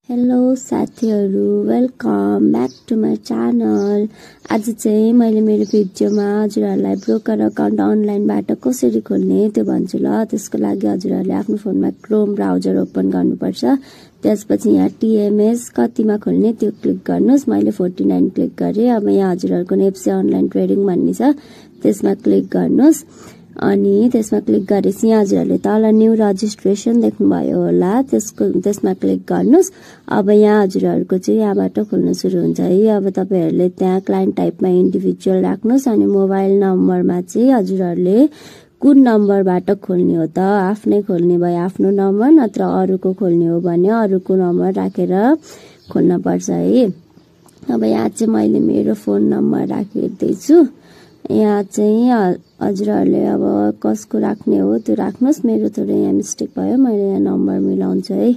Hello साथीहरु, welcome back to my channel. आज चाहिँ मैले मेरो भिडियोमा हजुरहरुलाई ब्रोकर अकाउन्ट अनलाइनबाट कसरी खोल्ने त्यो भन्छु ल। त्यसको लागि हजुरहरुले आफ्नो फोनमा क्रोम ब्राउजर ओपन गर्नुपर्छ। त्यसपछि यहाँ टीएमएस कतिमा खोल्ने त्यो क्लिक गर्नुस्। मैले 49 क्लिक गरे। अब यहाँ हजुरहरुको एफसी अनलाइन ट्रेडिङ भन्ने छ, त्यसमा क्लिक गर्नुस्। अनि त्यसमा क्लिक गरेपछि हजुरहरुले तल न्यू रजिस्ट्रेसन देख्नुभयो होला, त्यसमा क्लिक गर्नुस्। अब यहाँ हजुरहरुको चाहिँ यहाँबाट खोल्न सुरु हुन्छ है। अब तपाईहरुले त्यहाँ क्लाइन्ट टाइपमा इन्डिभिजुअल राख्नुस् अनि मोबाइल नम्बरमा चाहिँ हजुरहरुले कुन नम्बरबाट खोल्ने हो त, आफ्नै खोल्ने भए आफ्नो नम्बर, नत्र अरूको खोल्ने हो भने अरूको नम्बर राखेर खोल्न पर्छ है। अब यहाँ चाहिँ मैले मेरो फोन नम्बर राखिदिदै छु। यहाँ चाहिँ हजुरहरुले अब कसको राख्ने हो त्यो राख्नुस्। मेरो थोरै यहाँ मिस्टेक भयो, मैले यहाँ नम्बर मिलाउँछु है।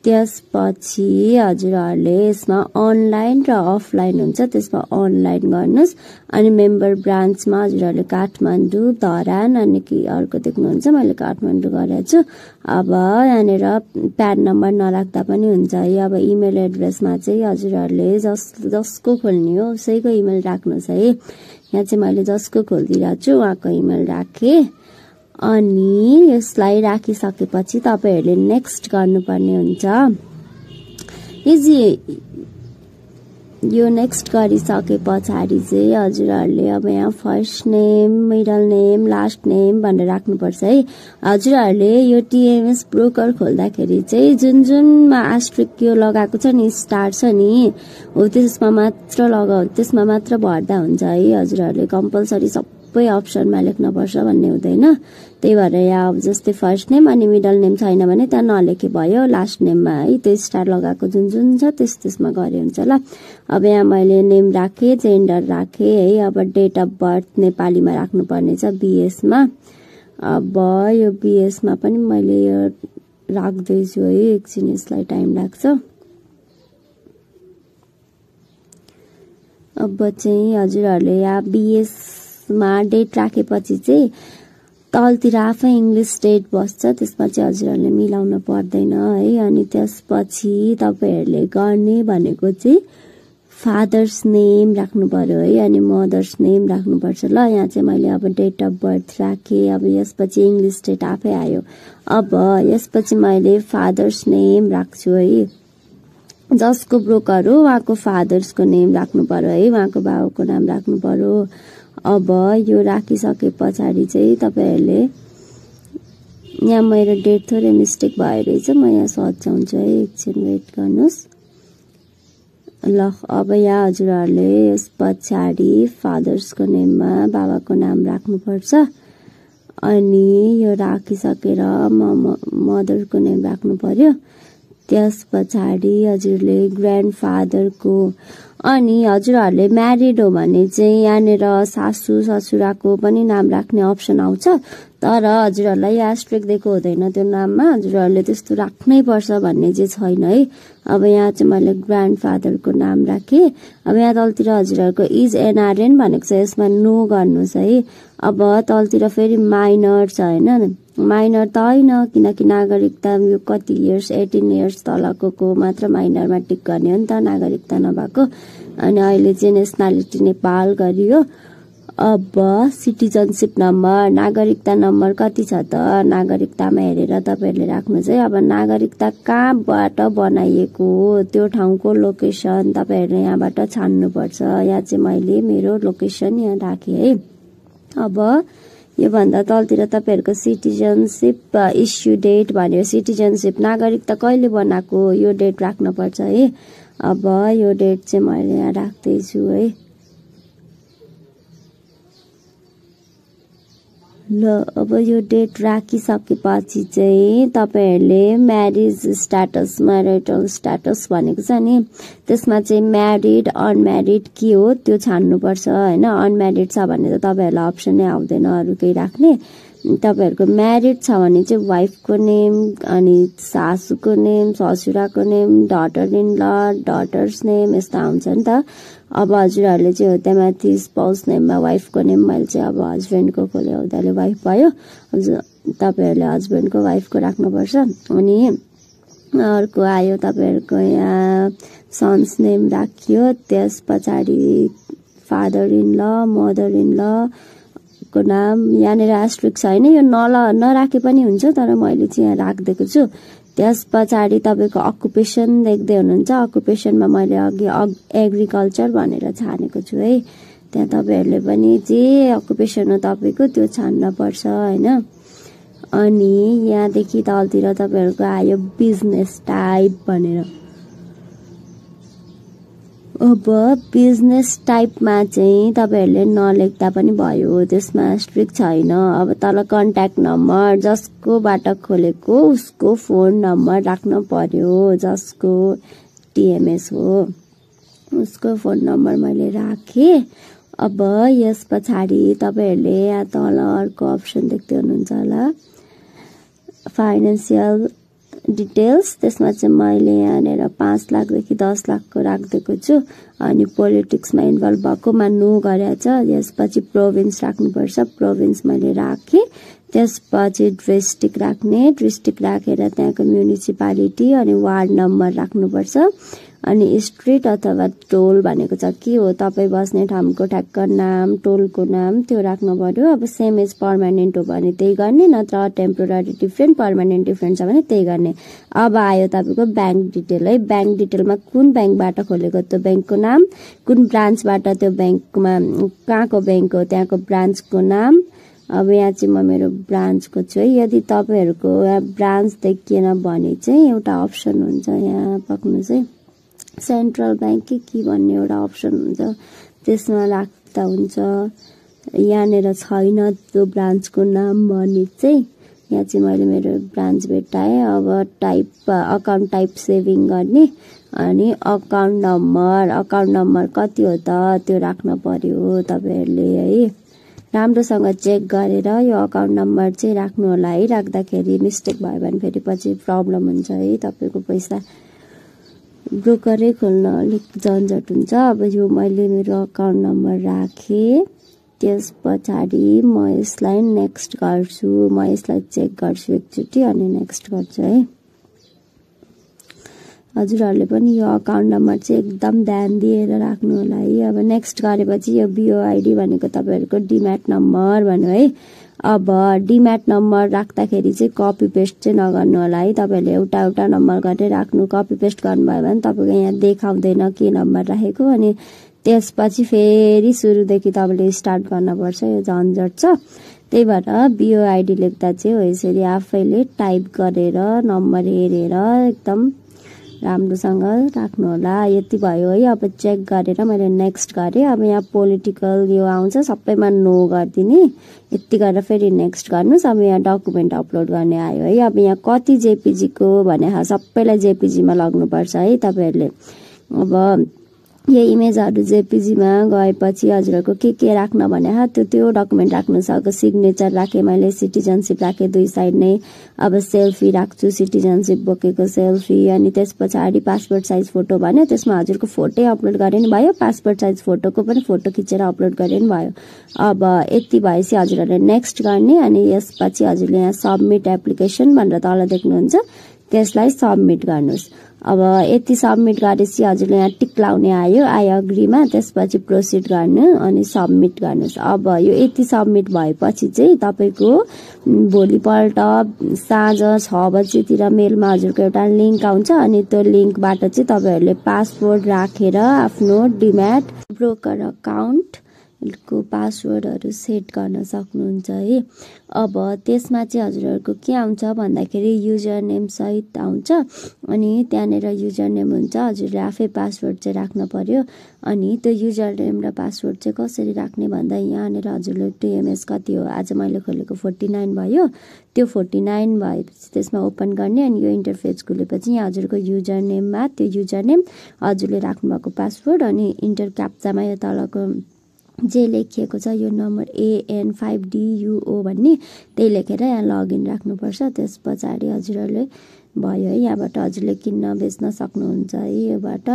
त्यसपछि हजुरहरुले यसमा अनलाइन र अफलाइन हुन्छ, त्यसमा अनलाइन गर्नुस्। अनि मेम्बर ब्रान्चमा हजुरहरुले काठमाडौँ, धरान अनि कि अर्को देख्नुहुन्छ, मैले काठमाडौँ गरेको छु। अब यहाँनिर प्यान नम्बर नराख्दा पनि हुन्छ है। अब इमेल एड्रेसमा चाहिँ हजुरहरुले जसको खोल्ने हो उसैको इमेल राख्नुस् है। यहाँ चाहिँ मैले जसको खोलिदिरहेको छु उहाँको इमेल राखेँ। अनि यसलाई राखिसकेपछि तपाईहरुले नेक्स्ट गर्नुपर्ने हुन्छ। यो नेक्स्ट गरिसके पछाडि चाहिँ हजुरहरुले अब यहाँ first name, middle name, last name भनेर राख्नुपर्छ है। हजुरहरुले यो टीएमएस ब्रोकर खोल्दाखेरि चाहिँ जुनमा आस्ट्रिक यो लगाएको छ नि, स्टार छ नि, हो त्यसमा मात्र भर्दा हुन्छ है। हजुरहरुले कम्पलसरी सबै अप्सनमा लेख्न पर्छ भन्ने हुँदैन। त्यही भएर यहाँ अब जस्तै फर्स्ट नेम अनि मिडल नेम छैन भने त्यहाँ नलेखे भयो, लास्ट नेममा है त्यो स्टार लगाएको जुन छ त्यसमा गरे हुन्छ ल। अब यहाँ मैले नेम राखेँ, जेन्डर राखेँ है। अब डेट अफ बर्थ नेपालीमा राख्नुपर्ने छ, बीएसमा। अब यो बीएसमा पनि मैले यो राख्दैछु है, एकछिन यसलाई टाइम लाग्छ। अब चाहिँ हजुरहरुले यहाँ बीएसमा डेट राखेपछि चाहिँ तलतिर आफै इङ्ग्लिस डेट बस्छ, त्यसमा चाहिँ हजुरहरुले मिलाउन पर्दैन है। अनि त्यसपछि तपाईहरुले गर्ने भनेको चाहिँ फादर्स नेम राख्नु पर्यो है, अनि मदर्स नेम राख्नुपर्छ ल। यहाँ चाहिँ मैले अब डेट अफ बर्थ राखेँ। अब यसपछि इङ्ग्लिस डेट आफै आयो। अब यसपछि मैले फादर्स नेम राख्छु है। जसको ब्रोकर हो उहाँको फादर्सको नेम राख्नु पर्यो है, उहाँको बाबुको नाम राख्नु पर्यो। अब यो राखिसके पछाडि चाहिँ तपाईहरुले यहाँ मेरो डेट थोरै मिस्टेक भइरहेछ, म यहाँ सच्याउँछु है, एकछिन वेट गर्नुस् ल। अब यहाँ हजुरहरुले यस पछाडि फादर्सको नेममा बाबाको नाम राख्नुपर्छ। अनि यो राखिसकेर मदरको नेम राख्नु पर्यो। त्यस पछाडि हजुरले ग्रान्डफादरको, अनि हजुरहरुले म्यारिड हो भने चाहिँ यहाँनिर सासू ससुराको पनि नाम राख्ने अप्सन आउँछ। तर हजुरहरुलाई एस्ट्रिक दिएको हुँदैन त्यो नाममा, हजुरहरुले त्यस्तो राख्नै पर्छ भन्ने चाहिँ छैन है। अब यहाँ चाहिँ मैले ग्रान्डफादरको नाम राखेँ। अब यहाँ तलतिर हजुरहरुको इज एनआरएन भनेको छ, यसमा नो गर्नुस् है। अब तलतिर फेरि माइनर छ हैन, माइनर त होइन, किनकि नागरिकता यो कति इयर्स 18 इयर्स तलको मात्र माइनरमा टिक गर्ने हो नि त, नागरिकता नभएको। अनि अहिले चाहिँ नेसनालिटी नेपाल गरियो। अब सिटिजनशिप नम्बर, नागरिकता नम्बर कति छ त, नागरिकतामा हेरेर तपाईहरुले राख्नु चाहिँ। अब नागरिकता कहाँबाट बनाइएको हो त्यो ठाउँको लोकेसन तपाईहरुले यहाँबाट छान्नुपर्छ। यहाँ चाहिँ मैले मेरो लोकेसन यहाँ राखेँ है। अब यो भन्दा तलतिर तपाईहरुको सिटिजनशिप इस्यु डेट भन्यो, सिटिजनशिप नागरिकता कहिले बनाएको यो डेट राख्न पर्छ है। अब यो डेट चाहिँ मैले यहाँ राख्दैछु है ल। अब यो डेट राखिसकेपछि चाहिँ तपाईहरुले म्यारिज स्ट्याटस, म्यारिटल स्ट्याटस भनेको छ नि, त्यसमा चाहिँ म्यारिड अनम्यारिड के हो त्यो छान्नुपर्छ हैन। अनम्यारिड छ भने त तपाईहरुलाई अप्सनै आउँदैन अरु केही राख्ने। तपाईहरुको म्यारिड छ भने चाहिँ वाइफको नेम, अनि सासूको नेम, ससुराको नेम, डटर इन ल, डटर्स नेम यस्तो आउँछ नि त। अब हजुरहरुले चाहिँ हो त्यहाँमाथि स्पाउस नेममा वाइफको नेम, मैले चाहिँ अब हस्बेन्डको खोले हुँदाले वाइफ भयो। तपाईहरुले हस्बेन्डको वाइफको राख्नुपर्छ। अनि अर्को आयो तपाईहरुको यहाँ सन्स नेम राखियो, त्यस पछाडि फादर इन ल, मदर इन ल को नाम यहाँनिर एस्ट्रिक छैन, यो नराखे पनि हुन्छ, तर मैले चाहिँ यहाँ राखिदिएको छु। त्यस पछाडि तपाईको अकुपेसन देख्दै हुनुहुन्छ, अकुपेसनमा मैले अघि एग्रिकल्चर भनेर छानेको छु है। त्यहाँ तपाईहरुले पनि जे अकुपेसन हो तपाईको त्यो छान्न पर्छ हैन। अनि यहाँदेखि तलतिर तपाईहरुको आयो बिजनेस टाइप भनेर। अब बिजनेस टाइपमा चाहिँ तपाईहरुले नलेख्दा पनि भयो, त्यसमा स्ट्रिक छैन। अब तल कन्ट्याक्ट नम्बर, जसकोबाट खोलेको उसको फोन नम्बर राख्न पर्यो, जसको टिएमएस हो उसको फोन नम्बर मैले राखे। अब यस पछाडि तपाईहरुले यहाँ तल अर्को अप्सन देख्दै हुनुहुन्छ होला, फाइनान्शियल डिटेल्स। त्यसमा चाहिँ मैले यहाँनिर 5 लाखदेखि 10 लाखको राखिदिएको छु। अनि पोलिटिक्समा इन्भल्भ भएकोमा नो गरेछ। यसपछि प्रोभिन्स राख्नुपर्छ, प्रोभिन्स मैले राखेँ। त्यसपछि डिस्ट्रिक्ट राख्ने, डिस्ट्रिक्ट राखेर त्यहाँको म्युनिसिपालिटी अनि वार्ड नम्बर राख्नुपर्छ। अनि स्ट्रिट अथवा टोल भनेको छ के हो, तपाईँ बस्ने ठाउँको ठ्याक्क नाम, टोलको नाम त्यो राख्नु पर्यो। अब सेम एज पर्मानेन्ट हो भने त्यही गर्ने, नत्र टेम्पोररी डिफ्रेन्ट, पर्मानेन्ट डिफ्रेन्ट छ भने त्यही गर्ने। अब आयो तपाईको ब्याङ्क डिटेल है। ब्याङ्क डिटेलमा कुन ब्याङ्कबाट खोलेको त्यो ब्याङ्कको नाम, कुन ब्रान्चबाट त्यो ब्याङ्कमा कहाँको ब्याङ्क हो त्यहाँको ब्रान्चको नाम। अब यहाँ चाहिँ म मेरो ब्रान्चको छु है। यदि तपाईहरुको ब्रान्च देखिएन भने चाहिँ एउटा अप्सन हुन्छ, यहाँ पक्नुस् है, सेन्ट्रल ब्याङ्क के भन्ने एउटा अप्सन हुन्छ, त्यसमा राख्दा हुन्छ। यहाँनिर छैन त्यो ब्रान्चको नाम भने चाहिँ यहाँ चाहिँ मैले मेरो ब्रान्च भेट्टाएँ। अब टाइप अकाउन्ट टाइप सेभिङ गर्ने, अनि अकाउन्ट नम्बर कति हो त त्यो राख्न पर्यो तपाईहरुले है। राम्रोसँग चेक गरेर यो अकाउन्ट नम्बर चाहिँ राख्नु होला है। राख्दाखेरि मिस्टेक भयो भने फेरि पछि प्रब्लम हुन्छ है, तपाईको पैसा ब्रोकरै खोल्न अलिक झन्झट हुन्छ। अब यो मैले मेरो अकाउन्ट नम्बर राखेँ। त्यस पछाडि म यसलाई नेक्स्ट गर्छु, म यसलाई चेक गर्छु एकचोटि अनि नेक्स्ट गर्छु है। हजुरहरूले पनि यो अकाउन्ट नम्बर चाहिँ एकदम ध्यान दिएर राख्नु होला है। अब नेक्स्ट गरेपछि यो बिओआइडी भनेको तपाईहरुको डिम्याट नम्बर भन्नु है। अब डिम्याट नम्बर राख्दाखेरि चाहिँ कपी पेस्ट चाहिँ नगर्नु होला है। तपाईहरुले एउटा नम्बर गरेर राख्नु, कपी पेस्ट गर्नुभयो भने तपाईको यहाँ देखाउँदैन के नम्बर राखेको। अनि त्यसपछि फेरि सुरुदेखि तपाईले स्टार्ट गर्नुपर्छ, यो झन्झट छ। त्यही भएर बिओआइडी लेख्दा चाहिँ हो यसरी आफैले टाइप गरेर नम्बर हेरेर एकदम राम्रोसँग राख्नु होला। यति भयो है। अब चेक गरेर मैले नेक्स्ट गरेँ। अब यहाँ पोलिटिकल यो आउँछ, सबैमा नो गरिदिने। यति गरेर फेरि नेक्स्ट गर्नुस्। अब यहाँ डकुमेन्ट अपलोड गर्ने आयो है। अब यहाँ कति जेपीजी को भने सबैलाई जेपीजी मा लाग्नुपर्छ है तपाईहरुले। अब यो इमेजहरु जेपीजी मा गएपछि हजुरहरुको के राख्न भने त्यो डकुमेन्ट राख्नु सक्छ। सिग्नेचर राखे मैले, सिटिजनशिप राखे दुई साइड नै। अब सेल्फी राख्छु, सिटिजनशिप बोकेको सेल्फी। अनि त्यसपछि पासपोर्ट साइज फोटो भन्यो, त्यसमा हजुरको फोटो अपलोड गरे नि भयो, पासपोर्ट साइज फोटोको पनि फोटो खिचेर अपलोड गरे नि भयो। अब यति भएपछि हजुरहरुले नेक्स्ट गर्ने। अनि यसपछि हजुरले यहाँ सबमिट एप्लिकेसन भनेर तल देख्नुहुन्छ, त्यसलाई सबमिट गर्नुस्। अब यति सबमिट गरेपछि हजुरले यहाँ टिक लाउने आयो, आई अग्रीमा। त्यसपछि प्रोसिड गर्नु अनि सबमिट गर्नुस्। अब यो यति सबमिट भएपछि चाहिँ तपाईको भोलिपल्ट साँझ 6 बजेतिर मेलमा हजुरको एउटा लिंक आउँछ। अनि त्यो लिंकबाट चाहिँ तपाईहरुले पासवर्ड राखेर आफ्नो डिम्याट ब्रोकर अकाउन्ट को पासवर्डहरु सेट गर्न सक्नुहुन्छ है। अब त्यसमा चाहिँ हजुरहरुको के आउँछ भन्दाखेरि युजर नेम सहित आउँछ। अनि त्यहाँनेर युजर नेम हुन्छ, हजुरले आफै पासवर्ड चाहिँ राख्न पर्यो। अनि त्यो युजर नेम र पासवर्ड चाहिँ कसरी राख्ने भन्दा यहाँनेर हजुरले टिएमएस कति हो, आज मैले खोलेको 49 भयो, त्यो 49 भएपछि त्यसमा ओपन गर्ने। अनि यो इन्टरफेस खुलेपछि यहाँ हजुरको युजर नेममा त्यो युजर नेम, हजुरले राख्नु भएको पासवर्ड अनि इन्टर क्याप्चामा यो तलको जे लेखिएको छ यो नम्बर AN5DUO भन्ने त्यही लेखेर यहाँ लगइन राख्नुपर्छ। त्यस पछाडि हजुरहरूले भयो है। यहाँबाट हजुरले किन्न बेच्न सक्नुहुन्छ है योबाट।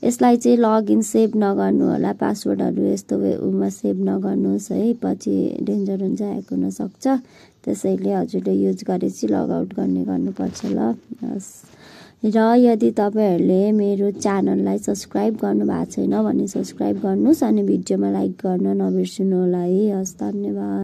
यसलाई चाहिँ लगइन सेभ नगर्नु होला, पासवर्डहरु यस्तो उमा सेभ नगर्नुहोस् है, पछि डेन्जर हुन्छ, ह्याक हुन सक्छ। त्यसैले हजुरले युज गरेपछि लग आउट गर्नुपर्छ ल। र यदि तपाईहरुले मेरो च्यानललाई सब्स्क्राइब गर्नुभएको छैन भने सब्स्क्राइब गर्नुस् अनि भिडियोमा लाइक गर्न नबिर्सनु होला है। हस्, धन्यवाद।